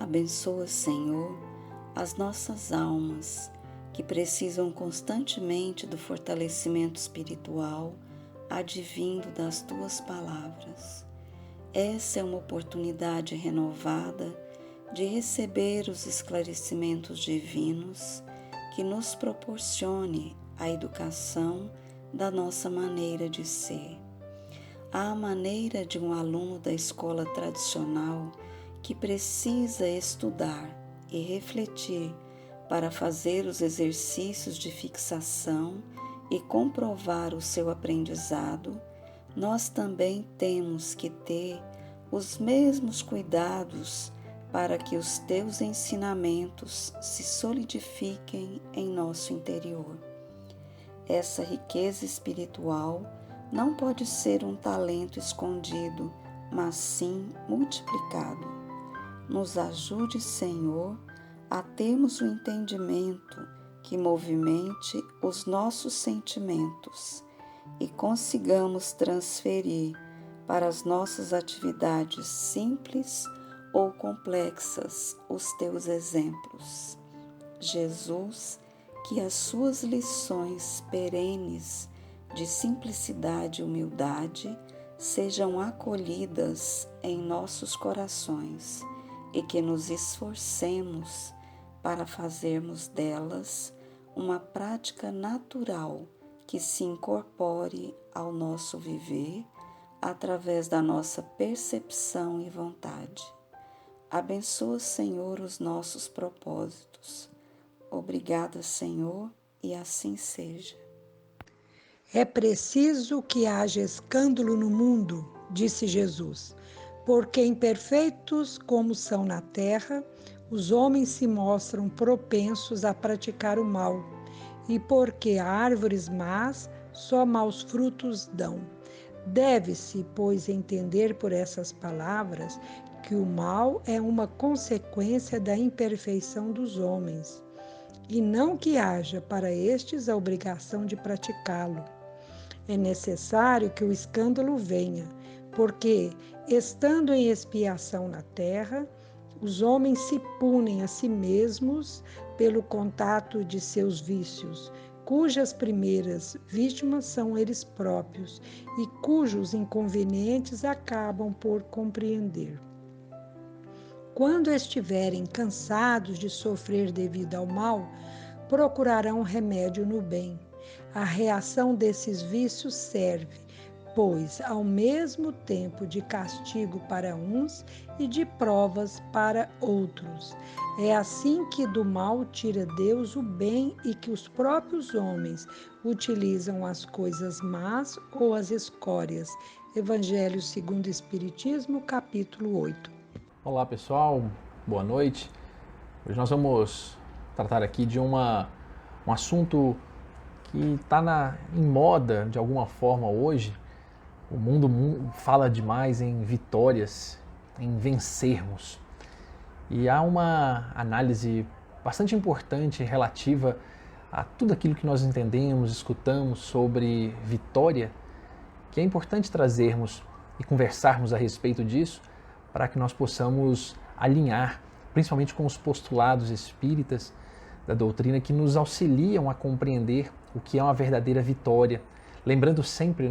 Abençoa, Senhor, as nossas almas que precisam constantemente do fortalecimento espiritual advindo das Tuas palavras. Essa é uma oportunidade renovada de receber os esclarecimentos divinos que nos proporcione a educação da nossa maneira de ser. À maneira de um aluno da escola tradicional que precisa estudar e refletir para fazer os exercícios de fixação e comprovar o seu aprendizado, nós também temos que ter os mesmos cuidados para que os teus ensinamentos se solidifiquem em nosso interior. Essa riqueza espiritual não pode ser um talento escondido, mas sim multiplicado. Nos ajude, Senhor, a termos o entendimento que movimente os nossos sentimentos e consigamos transferir para as nossas atividades simples ou complexas os teus exemplos. Jesus, que as suas lições perenes de simplicidade e humildade sejam acolhidas em nossos corações e que nos esforcemos para fazermos delas uma prática natural que se incorpore ao nosso viver através da nossa percepção e vontade. Abençoa, Senhor, os nossos propósitos. Obrigada, Senhor, e assim seja. É preciso que haja escândalo no mundo, disse Jesus, porque imperfeitos como são na terra, os homens se mostram propensos a praticar o mal, e porque árvores más só maus frutos dão. Deve-se, pois, entender por essas palavras que o mal é uma consequência da imperfeição dos homens, e não que haja para estes a obrigação de praticá-lo. É necessário que o escândalo venha, porque, estando em expiação na terra, os homens se punem a si mesmos pelo contato de seus vícios, cujas primeiras vítimas são eles próprios e cujos inconvenientes acabam por compreender. Quando estiverem cansados de sofrer devido ao mal, procurarão remédio no bem. A reação desses vícios serve, pois, ao mesmo tempo de castigo para uns e de provas para outros. É assim que do mal tira Deus o bem e que os próprios homens utilizam as coisas más ou as escórias. Evangelho segundo o Espiritismo, capítulo 8. Olá pessoal, boa noite. Hoje nós vamos tratar aqui de um assunto que está em moda de alguma forma hoje. O mundo fala demais em vitórias, em vencermos. E há uma análise bastante importante relativa a tudo aquilo que nós entendemos, escutamos sobre vitória, que é importante trazermos e conversarmos a respeito disso, para que nós possamos alinhar, principalmente com os postulados espíritas da doutrina que nos auxiliam a compreender o que é uma verdadeira vitória. Lembrando sempre,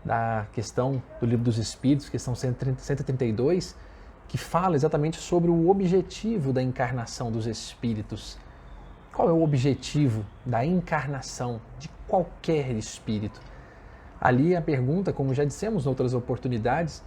da questão do Livro dos Espíritos, questão 132, que fala exatamente sobre o objetivo da encarnação dos espíritos. Qual é o objetivo da encarnação de qualquer espírito? Ali a pergunta, como já dissemos em outras oportunidades,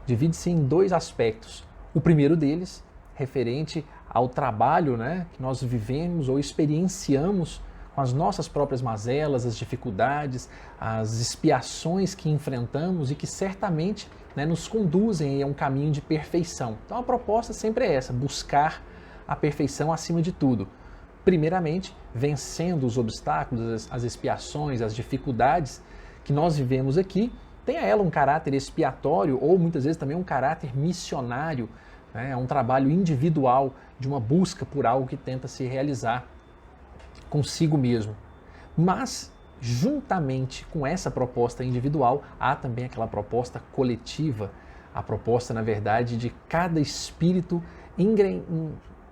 divide-se em dois aspectos. O primeiro deles, referente ao trabalho que nós vivemos ou experienciamos com as nossas próprias mazelas, as dificuldades, as expiações que enfrentamos e que certamente nos conduzem a um caminho de perfeição. Então a proposta sempre é essa, buscar a perfeição acima de tudo. Primeiramente, vencendo os obstáculos, as expiações, as dificuldades que nós vivemos aqui, tenha ela um caráter expiatório ou muitas vezes também um caráter missionário, é um trabalho individual de uma busca por algo que tenta se realizar consigo mesmo. Mas, juntamente com essa proposta individual, há também aquela proposta coletiva, a proposta, na verdade, de cada espírito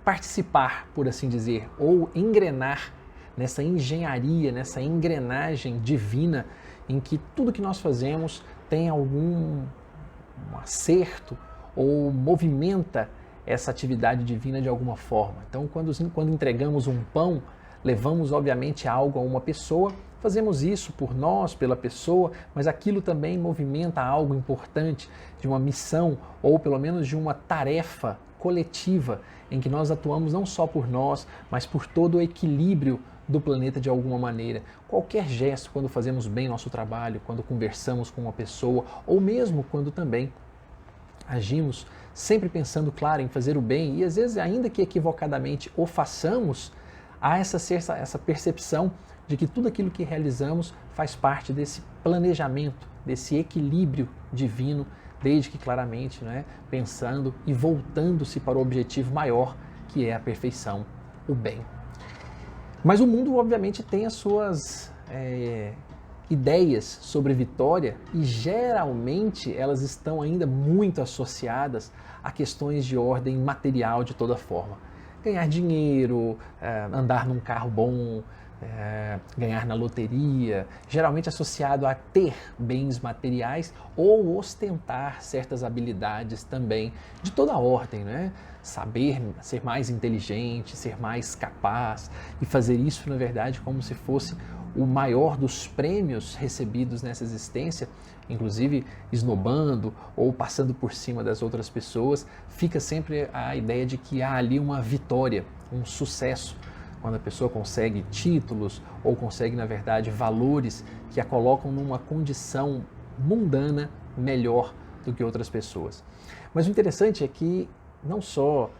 participar, por assim dizer, ou engrenar nessa engenharia, nessa engrenagem divina em que tudo que nós fazemos tem algum acerto ou movimenta essa atividade divina de alguma forma. Então, quando entregamos um pão, levamos obviamente algo a uma pessoa, fazemos isso por nós, pela pessoa, mas aquilo também movimenta algo importante de uma missão ou pelo menos de uma tarefa coletiva em que nós atuamos não só por nós, mas por todo o equilíbrio do planeta de alguma maneira. Qualquer gesto, quando fazemos bem nosso trabalho, quando conversamos com uma pessoa, ou mesmo quando também agimos sempre pensando, claro, em fazer o bem, e às vezes, ainda que equivocadamente o façamos, há essa percepção de que tudo aquilo que realizamos faz parte desse planejamento, desse equilíbrio divino, desde que claramente, né, pensando e voltando-se para o objetivo maior, que é a perfeição, o bem. Mas o mundo, obviamente, tem as suas ideias sobre vitória e geralmente elas estão ainda muito associadas a questões de ordem material de toda forma. Ganhar dinheiro, andar num carro bom, ganhar na loteria, geralmente associado a ter bens materiais ou ostentar certas habilidades também de toda ordem, né? Saber ser mais inteligente, ser mais capaz e fazer isso, na verdade, como se fosse o maior dos prêmios recebidos nessa existência, inclusive esnobando ou passando por cima das outras pessoas, fica sempre a ideia de que há ali uma vitória, um sucesso, quando a pessoa consegue títulos ou consegue, na verdade, valores que a colocam numa condição mundana melhor do que outras pessoas. Mas o interessante é que não só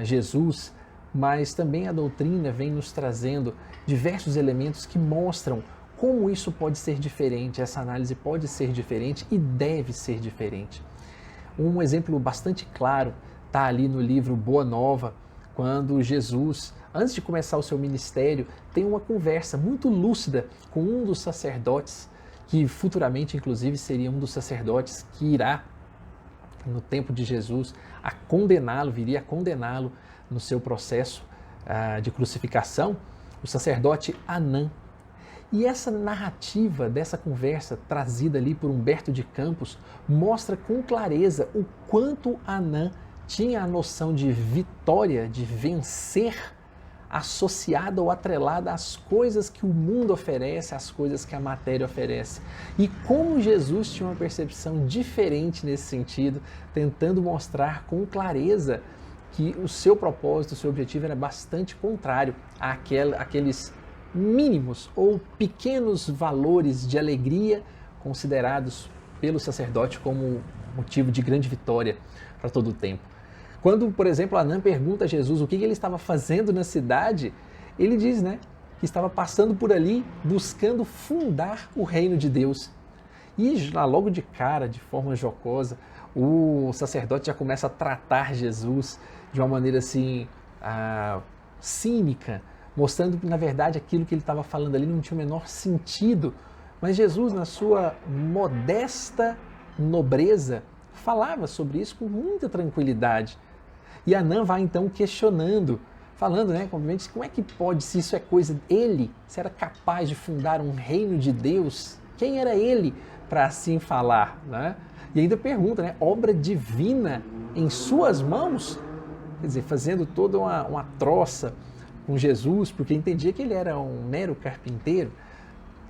Jesus, mas também a doutrina vem nos trazendo diversos elementos que mostram como isso pode ser diferente, essa análise pode ser diferente e deve ser diferente. Um exemplo bastante claro está ali no livro Boa Nova, quando Jesus, antes de começar o seu ministério, tem uma conversa muito lúcida com um dos sacerdotes, que futuramente, inclusive, seria um dos sacerdotes que irá, no tempo de Jesus, viria a condená-lo no seu processo de crucificação, o sacerdote Anã. E essa narrativa dessa conversa, trazida ali por Humberto de Campos, mostra com clareza o quanto Anã tinha a noção de vitória, de vencer, associada ou atrelada às coisas que o mundo oferece, às coisas que a matéria oferece. E como Jesus tinha uma percepção diferente nesse sentido, tentando mostrar com clareza que o seu propósito, o seu objetivo era bastante contrário àqueles mínimos ou pequenos valores de alegria considerados pelo sacerdote como motivo de grande vitória para todo o tempo. Quando, por exemplo, Anã pergunta a Jesus o que ele estava fazendo na cidade, ele diz, que estava passando por ali buscando fundar o reino de Deus. E logo de cara, de forma jocosa, o sacerdote já começa a tratar Jesus de uma maneira assim, cínica, mostrando que, na verdade, aquilo que ele estava falando ali não tinha o menor sentido. Mas Jesus, na sua modesta nobreza, falava sobre isso com muita tranquilidade. E Anã vai então questionando, falando, obviamente, como é que pode, se isso é coisa dele, se era capaz de fundar um reino de Deus, quem era ele para assim falar, E ainda pergunta, obra divina em suas mãos? Quer dizer, fazendo toda uma troça com Jesus, porque entendia que ele era um mero carpinteiro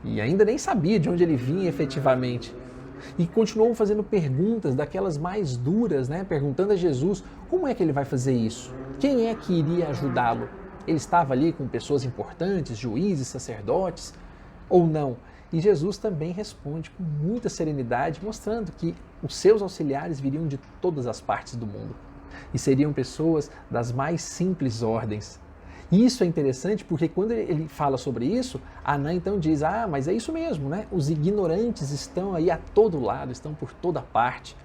e ainda nem sabia de onde ele vinha efetivamente. E continuou fazendo perguntas daquelas mais duras, perguntando a Jesus como é que ele vai fazer isso? Quem é que iria ajudá-lo? Ele estava ali com pessoas importantes, juízes, sacerdotes, ou não? E Jesus também responde com muita serenidade, mostrando que os seus auxiliares viriam de todas as partes do mundo e seriam pessoas das mais simples ordens. E isso é interessante porque quando ele fala sobre isso, Anã então diz, mas é isso mesmo, Os ignorantes estão aí a todo lado, estão por toda parte.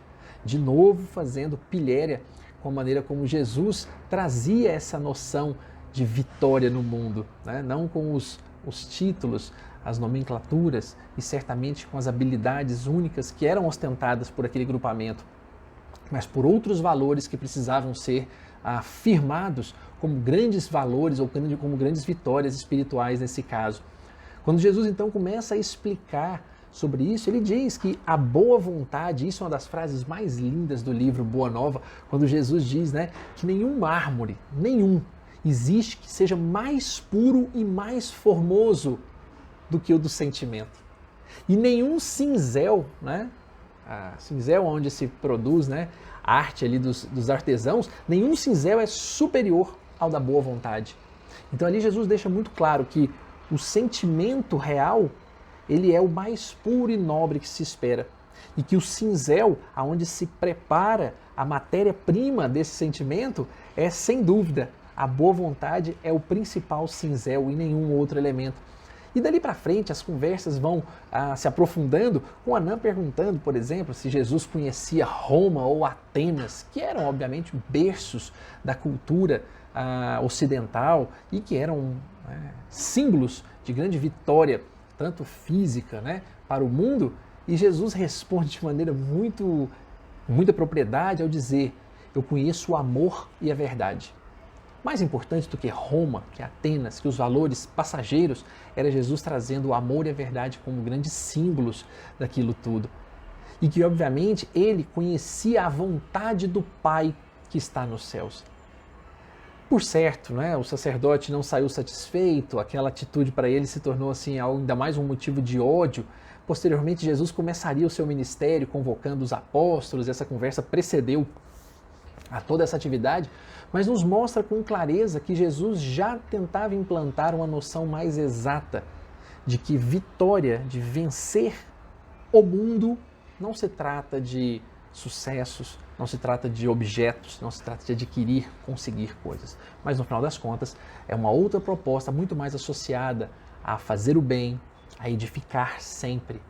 De novo fazendo pilhéria com a maneira como Jesus trazia essa noção de vitória no mundo, Não com os títulos, as nomenclaturas e certamente com as habilidades únicas que eram ostentadas por aquele grupamento, mas por outros valores que precisavam ser afirmados como grandes valores ou como grandes vitórias espirituais nesse caso. Quando Jesus então começa a explicar sobre isso, ele diz que a boa vontade, isso é uma das frases mais lindas do livro Boa Nova, quando Jesus diz, né, que nenhum mármore, nenhum, existe que seja mais puro e mais formoso do que o do sentimento. E nenhum cinzel, né, cinzel onde se produz, né, a arte ali dos artesãos, nenhum cinzel é superior ao da boa vontade. Então ali Jesus deixa muito claro que o sentimento real, ele é o mais puro e nobre que se espera. E que o cinzel, aonde se prepara a matéria-prima desse sentimento, é sem dúvida, a boa vontade é o principal cinzel e nenhum outro elemento. E dali para frente as conversas vão se aprofundando, com Anã perguntando, por exemplo, se Jesus conhecia Roma ou Atenas, que eram obviamente berços da cultura ocidental e que eram símbolos de grande vitória, tanto física, né, para o mundo. E Jesus responde de maneira muita propriedade ao dizer: eu conheço o amor e a verdade. Mais importante do que Roma, que Atenas, que os valores passageiros, era Jesus trazendo o amor e a verdade como grandes símbolos daquilo tudo. E que, obviamente, ele conhecia a vontade do Pai que está nos céus. Por certo, né, o sacerdote não saiu satisfeito, aquela atitude para ele se tornou assim, ainda mais um motivo de ódio. Posteriormente, Jesus começaria o seu ministério convocando os apóstolos, essa conversa precedeu a toda essa atividade, mas nos mostra com clareza que Jesus já tentava implantar uma noção mais exata de que vitória, de vencer o mundo, não se trata de sucessos, não se trata de objetos, não se trata de adquirir, conseguir coisas. Mas no final das contas, é uma outra proposta muito mais associada a fazer o bem, a edificar sempre,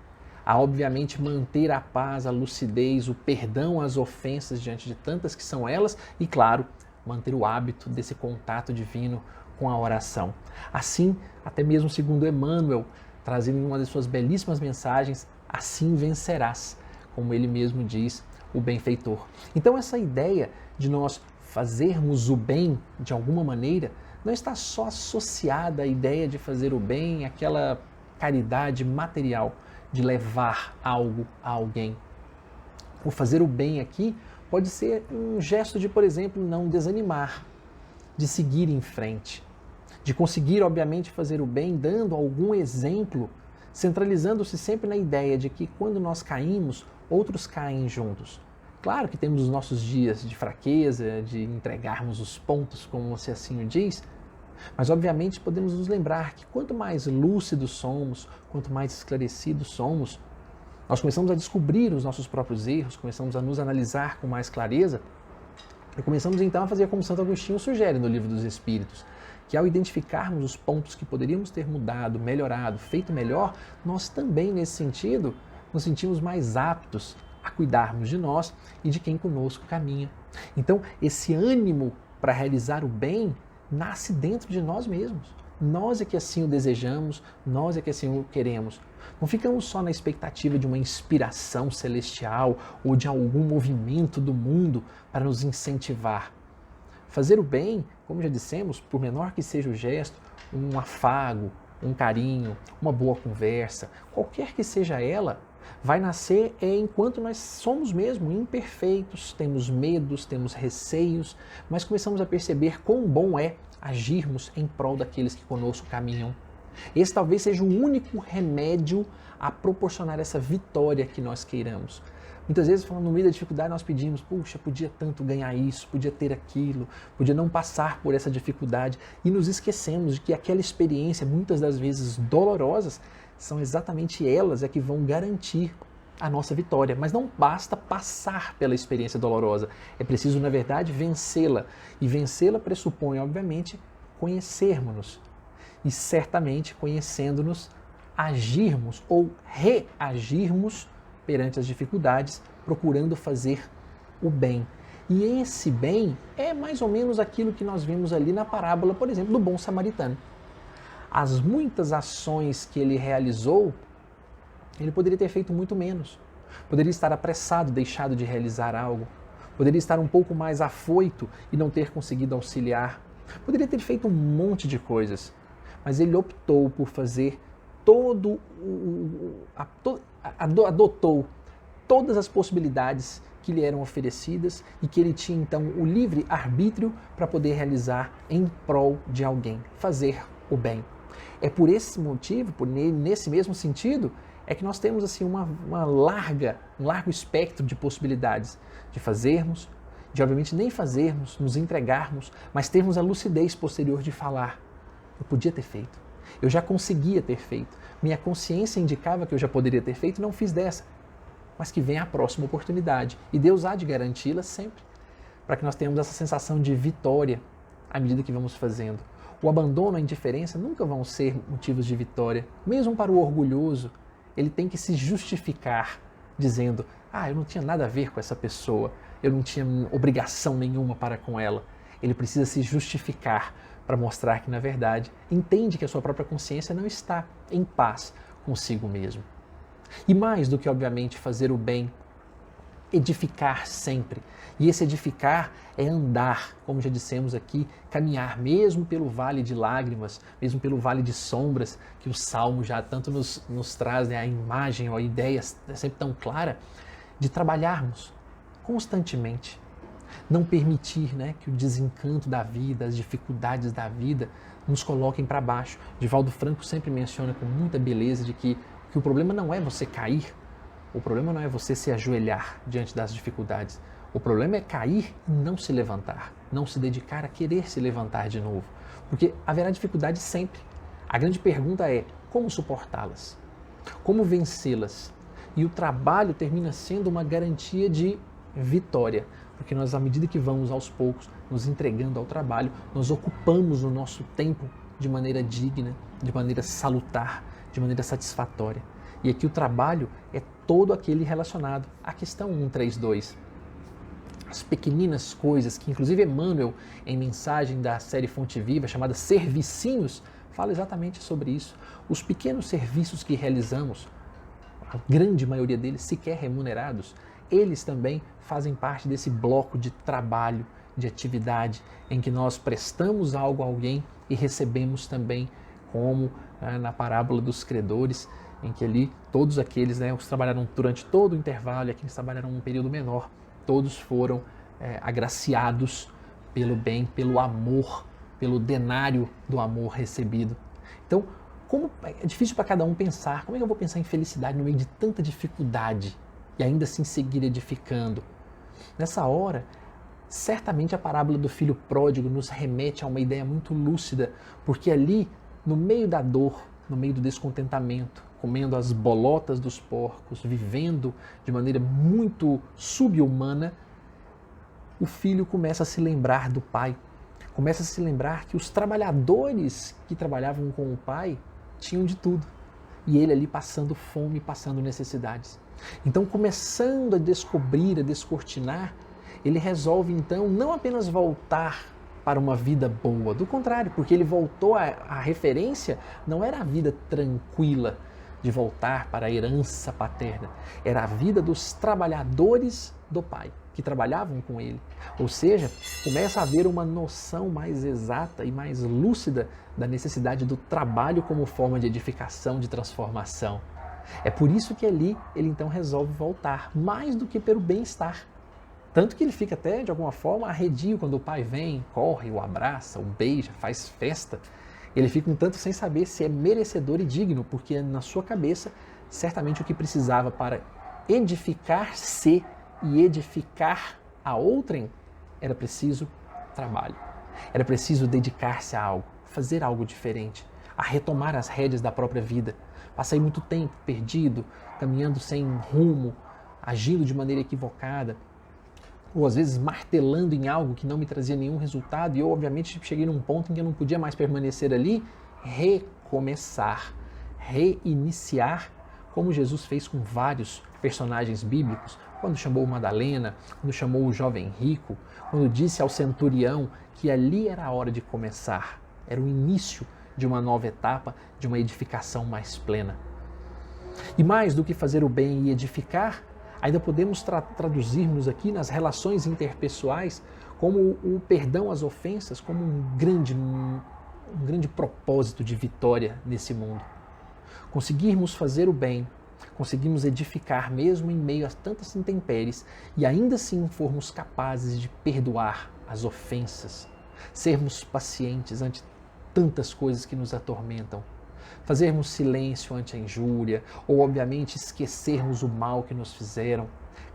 a obviamente manter a paz, a lucidez, o perdão às ofensas diante de tantas que são elas e, claro, manter o hábito desse contato divino com a oração. Assim, até mesmo segundo Emmanuel, trazendo em uma de suas belíssimas mensagens, assim vencerás, como ele mesmo diz, o benfeitor. Então essa ideia de nós fazermos o bem de alguma maneira não está só associada à ideia de fazer o bem, aquela caridade material, de levar algo a alguém. O fazer o bem aqui pode ser um gesto de, por exemplo, não desanimar, de seguir em frente, de conseguir, obviamente, fazer o bem dando algum exemplo, centralizando-se sempre na ideia de que quando nós caímos, outros caem juntos. Claro que temos os nossos dias de fraqueza, de entregarmos os pontos, como você assim o diz, mas obviamente podemos nos lembrar que quanto mais lúcidos somos, quanto mais esclarecidos somos, nós começamos a descobrir os nossos próprios erros, começamos a nos analisar com mais clareza e começamos então a fazer como Santo Agostinho sugere no Livro dos Espíritos, que ao identificarmos os pontos que poderíamos ter mudado, melhorado, feito melhor, nós também nesse sentido nos sentimos mais aptos a cuidarmos de nós e de quem conosco caminha. Então esse ânimo para realizar o bem nasce dentro de nós mesmos. Nós é que assim o desejamos, nós é que assim o queremos. Não ficamos só na expectativa de uma inspiração celestial ou de algum movimento do mundo para nos incentivar. Fazer o bem, como já dissemos, por menor que seja o gesto, um afago, um carinho, uma boa conversa, qualquer que seja ela, vai nascer enquanto nós somos mesmo imperfeitos, temos medos, temos receios, mas começamos a perceber quão bom é agirmos em prol daqueles que conosco caminham. Esse talvez seja o único remédio a proporcionar essa vitória que nós queiramos. Muitas vezes, no meio da dificuldade, nós pedimos, puxa, podia tanto ganhar isso, podia ter aquilo, podia não passar por essa dificuldade, e nos esquecemos de que aquela experiência, muitas das vezes dolorosas, são exatamente elas que vão garantir a nossa vitória. Mas não basta passar pela experiência dolorosa, é preciso, na verdade, vencê-la. E vencê-la pressupõe, obviamente, conhecermos-nos. E certamente, conhecendo-nos, agirmos ou reagirmos perante as dificuldades, procurando fazer o bem. E esse bem é mais ou menos aquilo que nós vimos ali na parábola, por exemplo, do bom samaritano. As muitas ações que ele realizou, ele poderia ter feito muito menos. Poderia estar apressado, deixado de realizar algo. Poderia estar um pouco mais afoito e não ter conseguido auxiliar. Poderia ter feito um monte de coisas, mas ele optou por fazer adotou todas as possibilidades que lhe eram oferecidas e que ele tinha então o livre arbítrio para poder realizar em prol de alguém, fazer o bem. É por esse motivo, nesse mesmo sentido, é que nós temos assim um largo espectro de possibilidades de fazermos, de obviamente nem fazermos, nos entregarmos, mas termos a lucidez posterior de falar: eu podia ter feito, eu já conseguia ter feito, minha consciência indicava que eu já poderia ter feito e não fiz dessa. Mas que venha a próxima oportunidade. E Deus há de garanti-la sempre, para que nós tenhamos essa sensação de vitória à medida que vamos fazendo. O abandono, a indiferença nunca vão ser motivos de vitória. Mesmo para o orgulhoso, ele tem que se justificar, dizendo: eu não tinha nada a ver com essa pessoa, eu não tinha obrigação nenhuma para com ela. Ele precisa se justificar para mostrar que, na verdade, entende que a sua própria consciência não está em paz consigo mesmo. E mais do que, obviamente, fazer o bem, edificar sempre. E esse edificar é andar, como já dissemos aqui, caminhar mesmo pelo vale de lágrimas, mesmo pelo vale de sombras, que o Salmo já tanto nos traz, né, a imagem, a ideia é sempre tão clara, de trabalharmos constantemente. Não permitir, né, que o desencanto da vida, as dificuldades da vida nos coloquem para baixo. Divaldo Franco sempre menciona com muita beleza de que o problema não é você cair, o problema não é você se ajoelhar diante das dificuldades. O problema é cair e não se levantar, não se dedicar a querer se levantar de novo. Porque haverá dificuldade sempre. A grande pergunta é como suportá-las, como vencê-las. E o trabalho termina sendo uma garantia de vitória, porque nós, à medida que vamos aos poucos nos entregando ao trabalho, nós ocupamos o nosso tempo de maneira digna, de maneira salutar, de maneira satisfatória. E aqui o trabalho é todo aquele relacionado à questão 132. As pequeninas coisas que, inclusive, Emmanuel, em mensagem da série Fonte Viva, chamada Servicinhos, fala exatamente sobre isso. Os pequenos serviços que realizamos, a grande maioria deles sequer remunerados, eles também fazem parte desse bloco de trabalho, de atividade, em que nós prestamos algo a alguém e recebemos também, como na parábola dos credores, em que ali todos aqueles, os que trabalharam durante todo o intervalo e aqueles que trabalharam um período menor, todos foram agraciados pelo bem, pelo amor, pelo denário do amor recebido. Então, como é difícil para cada um pensar, como é que eu vou pensar em felicidade no meio de tanta dificuldade e ainda assim seguir edificando? Nessa hora, certamente a parábola do filho pródigo nos remete a uma ideia muito lúcida, porque ali, no meio da dor, no meio do descontentamento, comendo as bolotas dos porcos, vivendo de maneira muito sub-humana, o filho começa a se lembrar do pai, começa a se lembrar que os trabalhadores que trabalhavam com o pai tinham de tudo, e ele ali passando fome, passando necessidades. Então, começando a descobrir, a descortinar, ele resolve então não apenas voltar para uma vida boa, do contrário, porque ele voltou a referência não era a vida tranquila de voltar para a herança paterna, era a vida dos trabalhadores do pai, que trabalhavam com ele. Ou seja, começa a haver uma noção mais exata e mais lúcida da necessidade do trabalho como forma de edificação, de transformação. É por isso que ali ele então resolve voltar, mais do que pelo bem-estar. Tanto que ele fica até, de alguma forma, arredio quando o pai vem, corre, o abraça, o beija, faz festa. Ele fica um tanto sem saber se é merecedor e digno, porque na sua cabeça, certamente o que precisava para edificar-se e edificar a outrem, era preciso trabalho. Era preciso dedicar-se a algo, fazer algo diferente, a retomar as rédeas da própria vida. Passei muito tempo perdido, caminhando sem rumo, agindo de maneira equivocada, ou às vezes martelando em algo que não me trazia nenhum resultado, e eu obviamente cheguei num ponto em que eu não podia mais permanecer ali. Recomeçar, reiniciar, como Jesus fez com vários personagens bíblicos, quando chamou Madalena, quando chamou o jovem rico, quando disse ao centurião que ali era a hora de começar, era o início de uma nova etapa, de uma edificação mais plena. E mais do que fazer o bem e edificar, Ainda podemos traduzirmos aqui nas relações interpessoais como o perdão às ofensas, como um grande propósito de vitória nesse mundo. Conseguirmos fazer o bem, conseguimos edificar mesmo em meio a tantas intempéries e ainda assim formos capazes de perdoar as ofensas, sermos pacientes ante tantas coisas que nos atormentam, fazermos silêncio ante a injúria ou, obviamente, esquecermos o mal que nos fizeram.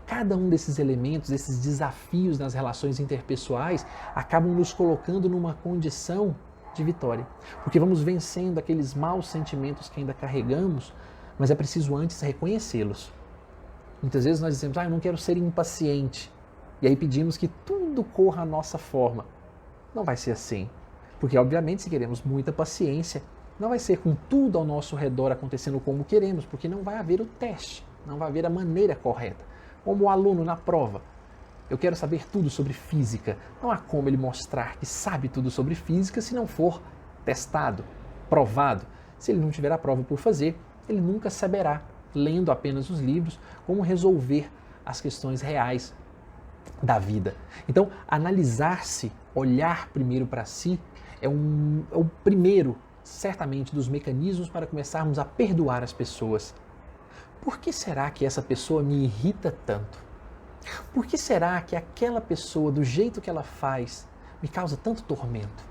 Cada um desses elementos, esses desafios nas relações interpessoais, acabam nos colocando numa condição de vitória, porque vamos vencendo aqueles maus sentimentos que ainda carregamos, mas é preciso antes reconhecê-los. Muitas vezes nós dizemos, eu não quero ser impaciente, e aí pedimos que tudo corra à nossa forma. Não vai ser assim, porque obviamente se queremos muita paciência, não vai ser com tudo ao nosso redor acontecendo como queremos, porque não vai haver o teste, não vai haver a maneira correta. Como o aluno na prova, eu quero saber tudo sobre física. Não há como ele mostrar que sabe tudo sobre física se não for testado, provado. Se ele não tiver a prova por fazer, ele nunca saberá, lendo apenas os livros, como resolver as questões reais da vida. Então, analisar-se, olhar primeiro para si, é o primeiro, certamente, dos mecanismos para começarmos a perdoar as pessoas. Por que será que essa pessoa me irrita tanto? Por que será que aquela pessoa, do jeito que ela faz, me causa tanto tormento?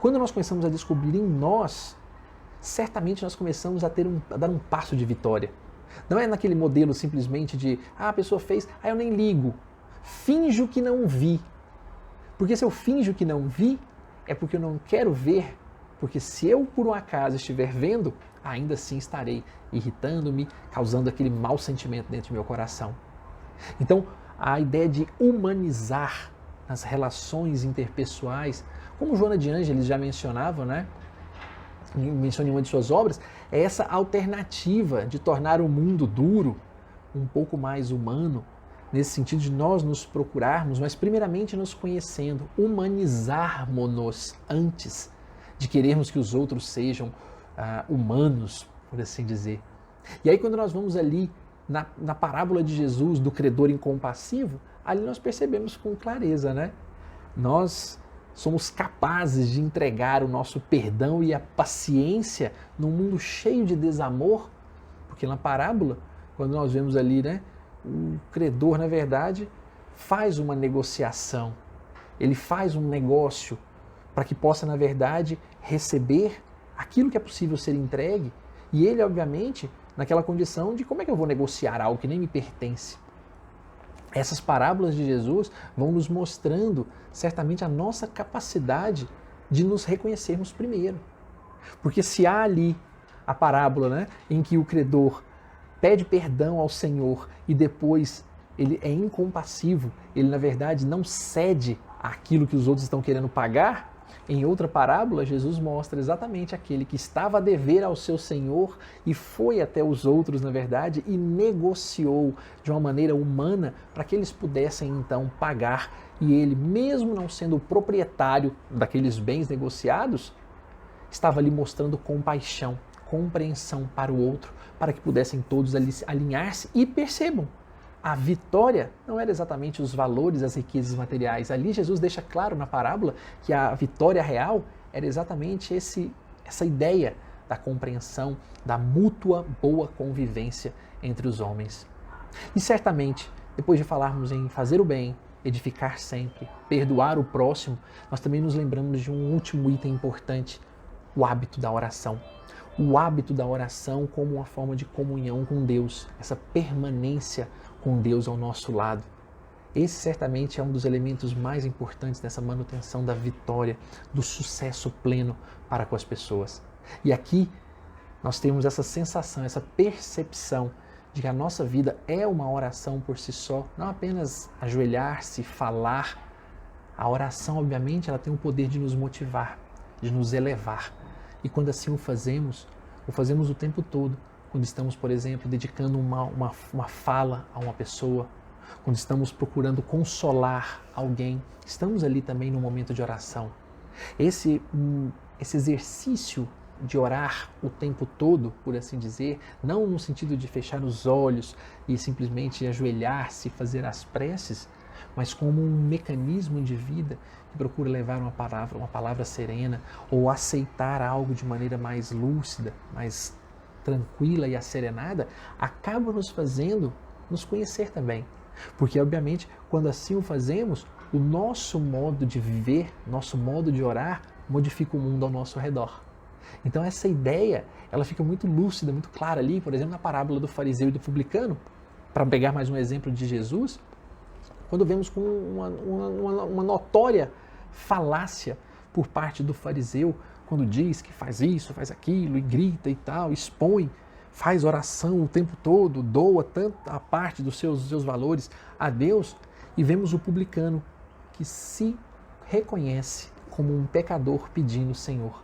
Quando nós começamos a descobrir em nós, certamente nós começamos a dar um passo de vitória. Não é naquele modelo simplesmente de, a pessoa fez, eu nem ligo. Finjo que não vi. Porque se eu finjo que não vi, é porque eu não quero ver. Porque se eu, por um acaso, estiver vendo, ainda assim estarei irritando-me, causando aquele mau sentimento dentro do meu coração. Então, a ideia de humanizar as relações interpessoais, como Joana de Ângeles já mencionava, menciona em uma de suas obras, é essa alternativa de tornar o mundo duro um pouco mais humano, nesse sentido de nós nos procurarmos, mas primeiramente nos conhecendo, humanizarmos-nos antes de querermos que os outros sejam humanos, por assim dizer. E aí quando nós vamos ali na parábola de Jesus do credor incompassivo, ali nós percebemos com clareza, Nós somos capazes de entregar o nosso perdão e a paciência num mundo cheio de desamor, porque na parábola, quando nós vemos ali, o credor, na verdade, faz uma negociação, ele faz um negócio para que possa, na verdade, receber aquilo que é possível ser entregue, e ele, obviamente, naquela condição de como é que eu vou negociar algo que nem me pertence. Essas parábolas de Jesus vão nos mostrando certamente a nossa capacidade de nos reconhecermos primeiro. Porque se há ali a parábola em que o credor pede perdão ao Senhor e depois ele é incompassivo, ele na verdade não cede àquilo que os outros estão querendo pagar, em outra parábola, Jesus mostra exatamente aquele que estava a dever ao seu Senhor e foi até os outros, na verdade, e negociou de uma maneira humana para que eles pudessem então pagar. E ele, mesmo não sendo o proprietário daqueles bens negociados, estava ali mostrando compaixão, compreensão para o outro, para que pudessem todos ali alinhar-se e percebam. A vitória não era exatamente os valores, as riquezas materiais. Ali Jesus deixa claro na parábola que a vitória real era exatamente essa ideia da compreensão, da mútua boa convivência entre os homens. E certamente, depois de falarmos em fazer o bem, edificar sempre, perdoar o próximo, nós também nos lembramos de um último item importante, o hábito da oração. O hábito da oração como uma forma de comunhão com Deus, essa permanência com Deus ao nosso lado. Esse certamente é um dos elementos mais importantes dessa manutenção da vitória, do sucesso pleno para com as pessoas. E aqui nós temos essa sensação, essa percepção de que a nossa vida é uma oração por si só, não apenas ajoelhar-se, falar. A oração, obviamente, ela tem o poder de nos motivar, de nos elevar. E quando assim o fazemos o tempo todo, quando estamos, por exemplo, dedicando uma fala a uma pessoa, quando estamos procurando consolar alguém, estamos ali também no momento de oração. Esse exercício de orar o tempo todo, por assim dizer, não no sentido de fechar os olhos e simplesmente ajoelhar-se e fazer as preces, mas como um mecanismo de vida que procura levar uma palavra serena, ou aceitar algo de maneira mais lúcida, mais tranquila e asserenada, acaba nos fazendo nos conhecer também. Porque, obviamente, quando assim o fazemos, o nosso modo de viver, nosso modo de orar, modifica o mundo ao nosso redor. Então essa ideia, ela fica muito lúcida, muito clara ali, por exemplo, na parábola do fariseu e do publicano, para pegar mais um exemplo de Jesus, quando vemos com uma notória falácia por parte do fariseu, quando diz que faz isso, faz aquilo, e grita e tal, expõe, faz oração o tempo todo, doa tanta parte dos seus valores a Deus, e vemos o publicano que se reconhece como um pecador pedindo: Senhor,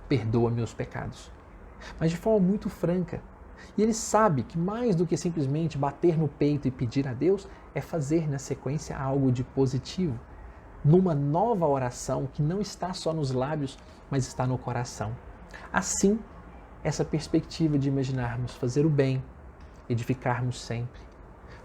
perdoa meus pecados. Mas de forma muito franca. E ele sabe que mais do que simplesmente bater no peito e pedir a Deus, é fazer na sequência algo de positivo, numa nova oração que não está só nos lábios, mas está no coração. Assim, essa perspectiva de imaginarmos fazer o bem, edificarmos sempre,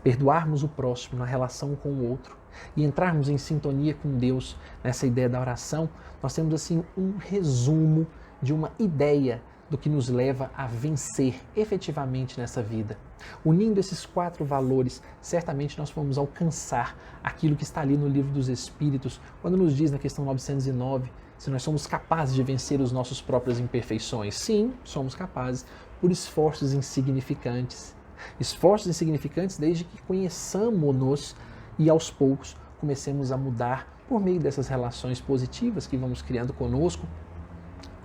perdoarmos o próximo na relação com o outro e entrarmos em sintonia com Deus nessa ideia da oração, nós temos assim um resumo de uma ideia do que nos leva a vencer efetivamente nessa vida. Unindo esses 4 valores, certamente nós vamos alcançar aquilo que está ali no Livro dos Espíritos, quando nos diz na questão 909, se nós somos capazes de vencer as nossas próprias imperfeições. Sim, somos capazes, por esforços insignificantes. Esforços insignificantes desde que conheçamos-nos e aos poucos comecemos a mudar por meio dessas relações positivas que vamos criando conosco,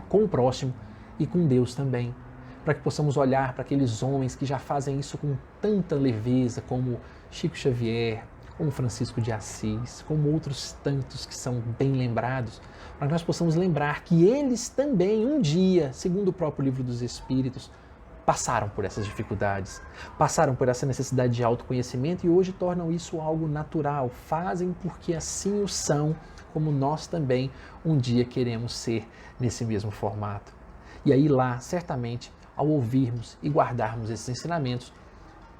com o próximo e com Deus também, para que possamos olhar para aqueles homens que já fazem isso com tanta leveza, como Chico Xavier, como Francisco de Assis, como outros tantos que são bem lembrados, para que nós possamos lembrar que eles também um dia, segundo o próprio Livro dos Espíritos, passaram por essas dificuldades, passaram por essa necessidade de autoconhecimento e hoje tornam isso algo natural, fazem porque assim o são, como nós também um dia queremos ser nesse mesmo formato. E aí lá, certamente, ao ouvirmos e guardarmos esses ensinamentos,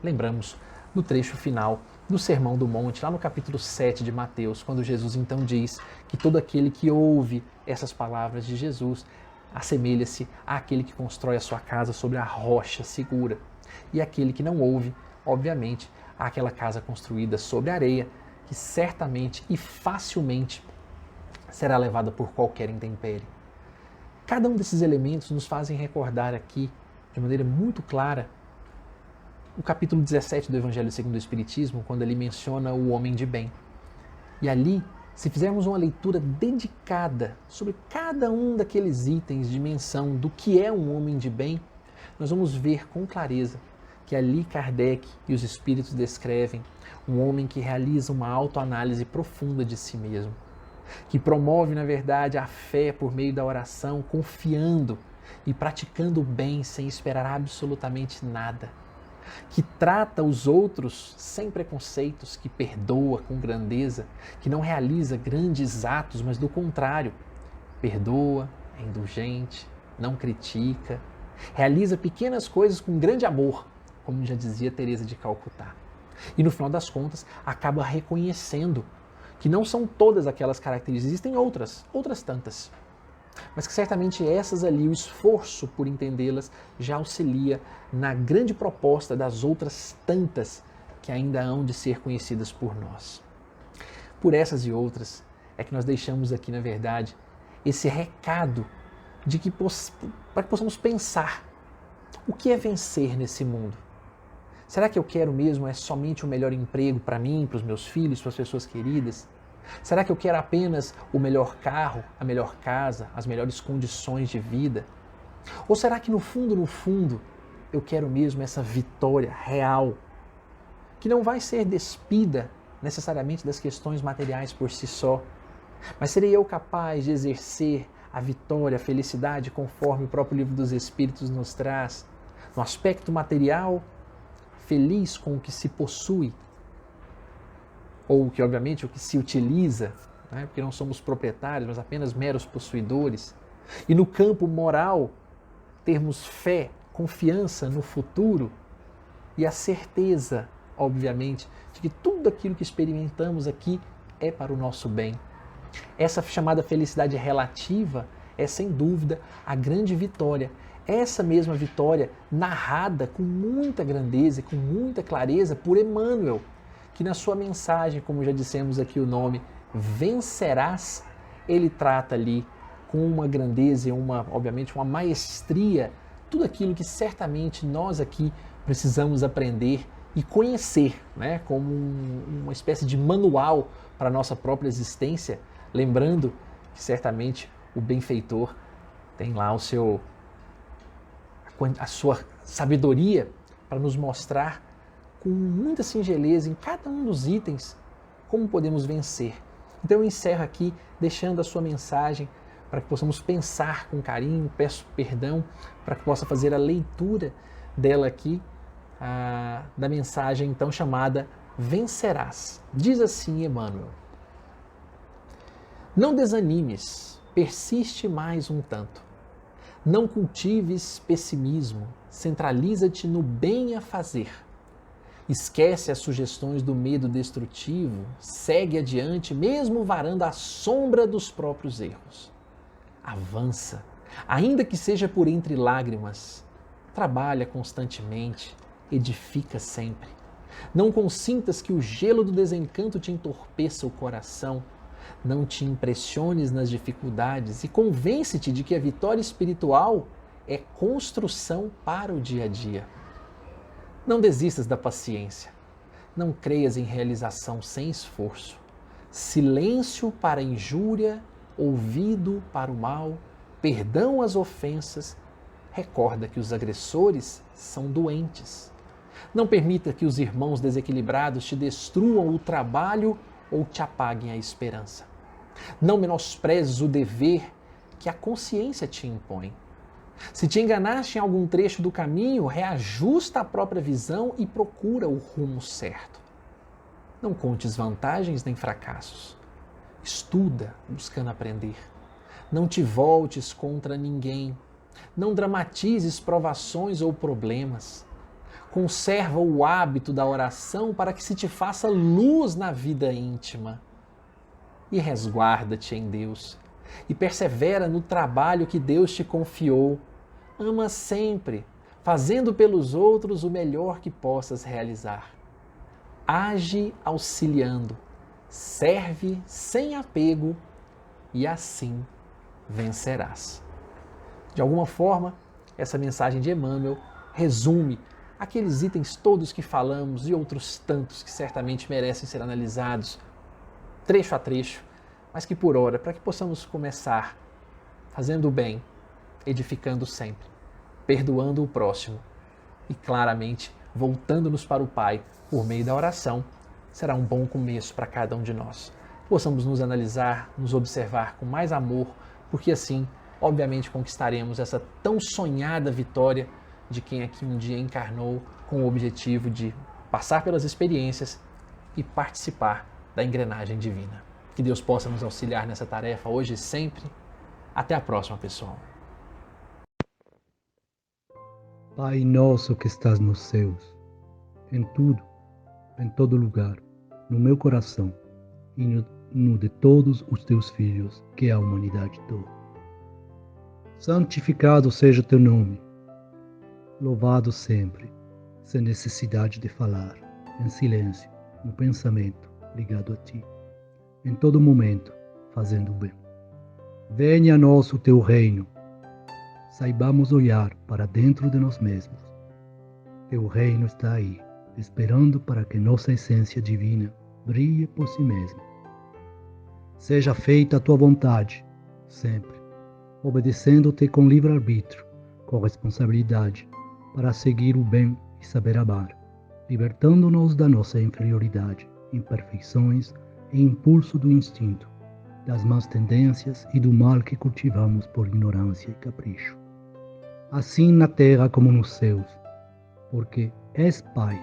lembramos do trecho final do Sermão do Monte, lá no capítulo 7 de Mateus, quando Jesus então diz que todo aquele que ouve essas palavras de Jesus assemelha-se àquele que constrói a sua casa sobre a rocha segura. E aquele que não ouve, obviamente, àquela casa construída sobre areia, que certamente e facilmente será levada por qualquer intempérie. Cada um desses elementos nos fazem recordar aqui, de maneira muito clara, o capítulo 17 do Evangelho segundo o Espiritismo, quando ele menciona o homem de bem. E ali, se fizermos uma leitura dedicada sobre cada um daqueles itens de menção do que é um homem de bem, nós vamos ver com clareza que ali Kardec e os Espíritos descrevem um homem que realiza uma autoanálise profunda de si mesmo, que promove, na verdade, a fé por meio da oração, confiando e praticando o bem sem esperar absolutamente nada, que trata os outros sem preconceitos, que perdoa com grandeza, que não realiza grandes atos, mas do contrário, perdoa, é indulgente, não critica, realiza pequenas coisas com grande amor, como já dizia Teresa de Calcutá. E no final das contas, acaba reconhecendo que não são todas aquelas características, existem outras tantas, mas que certamente essas ali, o esforço por entendê-las já auxilia na grande proposta das outras tantas que ainda hão de ser conhecidas por nós. Por essas e outras é que nós deixamos aqui, na verdade, esse recado de que para que possamos pensar o que é vencer nesse mundo. Será que eu quero mesmo é somente o melhor emprego para mim, para os meus filhos, para as pessoas queridas? Será que eu quero apenas o melhor carro, a melhor casa, as melhores condições de vida? Ou será que no fundo, eu quero mesmo essa vitória real, que não vai ser despida necessariamente das questões materiais por si só, mas serei eu capaz de exercer a vitória, a felicidade, conforme o próprio Livro dos Espíritos nos traz, no aspecto material, feliz com o que se possui, ou que, obviamente, o que se utiliza, né? Porque não somos proprietários, mas apenas meros possuidores. E no campo moral, termos fé, confiança no futuro e a certeza, obviamente, de que tudo aquilo que experimentamos aqui é para o nosso bem. Essa chamada felicidade relativa é, sem dúvida, a grande vitória. Essa mesma vitória narrada com muita grandeza e com muita clareza por Emmanuel, que na sua mensagem, como já dissemos aqui o nome, Vencerás, ele trata ali com uma grandeza e obviamente uma maestria, tudo aquilo que certamente nós aqui precisamos aprender e conhecer, né, como uma espécie de manual para a nossa própria existência, lembrando que certamente o benfeitor tem lá a sua sabedoria para nos mostrar com muita singeleza em cada um dos itens como podemos vencer. Então eu encerro aqui deixando a sua mensagem para que possamos pensar com carinho, peço perdão para que possa fazer a leitura dela aqui, da mensagem então chamada Vencerás. Diz assim Emmanuel: não desanimes, persiste mais um tanto. Não cultives pessimismo, centraliza-te no bem a fazer. Esquece as sugestões do medo destrutivo, segue adiante, mesmo varando a sombra dos próprios erros. Avança, ainda que seja por entre lágrimas. Trabalha constantemente, edifica sempre. Não consintas que o gelo do desencanto te entorpeça o coração. Não te impressiones nas dificuldades e convence-te de que a vitória espiritual é construção para o dia a dia. Não desistas da paciência. Não creias em realização sem esforço. Silêncio para a injúria, ouvido para o mal, perdão às ofensas. Recorda que os agressores são doentes. Não permita que os irmãos desequilibrados te destruam o trabalho ou te apaguem a esperança. Não menosprezes o dever que a consciência te impõe. Se te enganaste em algum trecho do caminho, reajusta a própria visão e procura o rumo certo. Não contes vantagens nem fracassos. Estuda, buscando aprender. Não te voltes contra ninguém. Não dramatizes provações ou problemas. Conserva o hábito da oração para que se te faça luz na vida íntima. E resguarda-te em Deus. E persevera no trabalho que Deus te confiou. Ama sempre, fazendo pelos outros o melhor que possas realizar. Age auxiliando, serve sem apego e assim vencerás. De alguma forma, essa mensagem de Emmanuel resume aqueles itens todos que falamos e outros tantos que certamente merecem ser analisados trecho a trecho, mas que por hora, para que possamos começar fazendo o bem, edificando sempre, perdoando o próximo e claramente voltando-nos para o Pai por meio da oração, será um bom começo para cada um de nós. Possamos nos analisar, nos observar com mais amor, porque assim, obviamente, conquistaremos essa tão sonhada vitória de quem aqui um dia encarnou com o objetivo de passar pelas experiências e participar da engrenagem divina. Que Deus possa nos auxiliar nessa tarefa hoje e sempre. Até a próxima, pessoal. Pai nosso que estás nos céus, em tudo, em todo lugar, no meu coração e no de todos os teus filhos, que é a humanidade toda. Santificado seja teu nome, louvado sempre, sem necessidade de falar, em silêncio, no pensamento, ligado a ti, em todo momento, fazendo o bem. Venha a nós o teu reino, saibamos olhar para dentro de nós mesmos. Teu reino está aí, esperando para que nossa essência divina brilhe por si mesma. Seja feita a tua vontade, sempre, obedecendo-te com livre-arbítrio, com responsabilidade, para seguir o bem e saber amar, libertando-nos da nossa inferioridade, imperfeições e impulso do instinto, das más tendências e do mal que cultivamos por ignorância e capricho. Assim na terra como nos céus, porque és Pai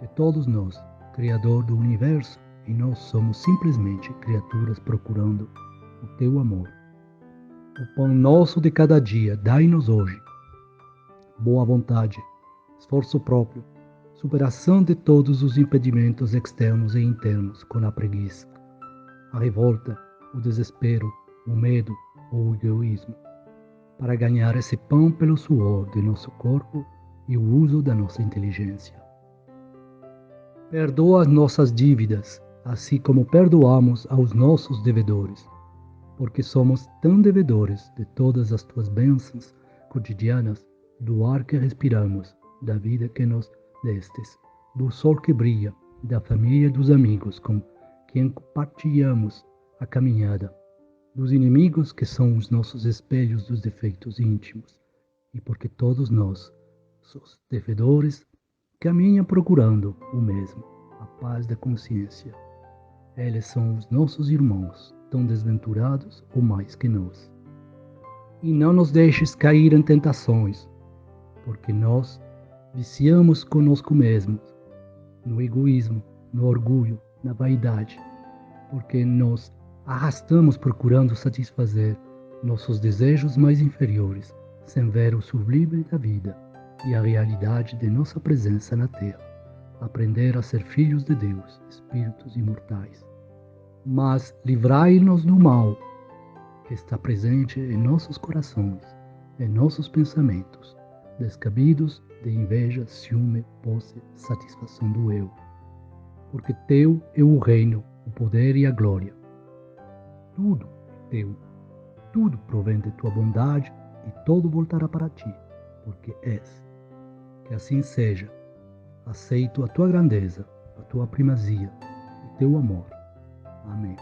de todos nós, Criador do universo, e nós somos simplesmente criaturas procurando o teu amor. O pão nosso de cada dia dai-nos hoje, boa vontade, esforço próprio, superação de todos os impedimentos externos e internos com a preguiça, a revolta, o desespero, o medo ou o egoísmo, para ganhar esse pão pelo suor de nosso corpo e o uso da nossa inteligência. Perdoa as nossas dívidas, assim como perdoamos aos nossos devedores, porque somos tão devedores de todas as tuas bênçãos cotidianas, do ar que respiramos, da vida que nos destes, do sol que brilha, da família e dos amigos com quem compartilhamos a caminhada, dos inimigos que são os nossos espelhos dos defeitos íntimos, e porque todos nós, os devedores, caminham procurando o mesmo, a paz da consciência. Eles são os nossos irmãos, tão desventurados ou mais que nós. E não nos deixes cair em tentações, porque nós viciamos conosco mesmos, no egoísmo, no orgulho, na vaidade, porque nos arrastamos procurando satisfazer nossos desejos mais inferiores, sem ver o sublime da vida e a realidade de nossa presença na Terra, aprender a ser filhos de Deus, espíritos imortais. Mas livrai-nos do mal, que está presente em nossos corações, em nossos pensamentos, descabidos de inveja, ciúme, posse, satisfação do eu. Porque teu é o reino, o poder e a glória. Tudo é teu, tudo provém de tua bondade e todo voltará para ti, porque és. Que assim seja. Aceito a tua grandeza, a tua primazia, o teu amor. Amém.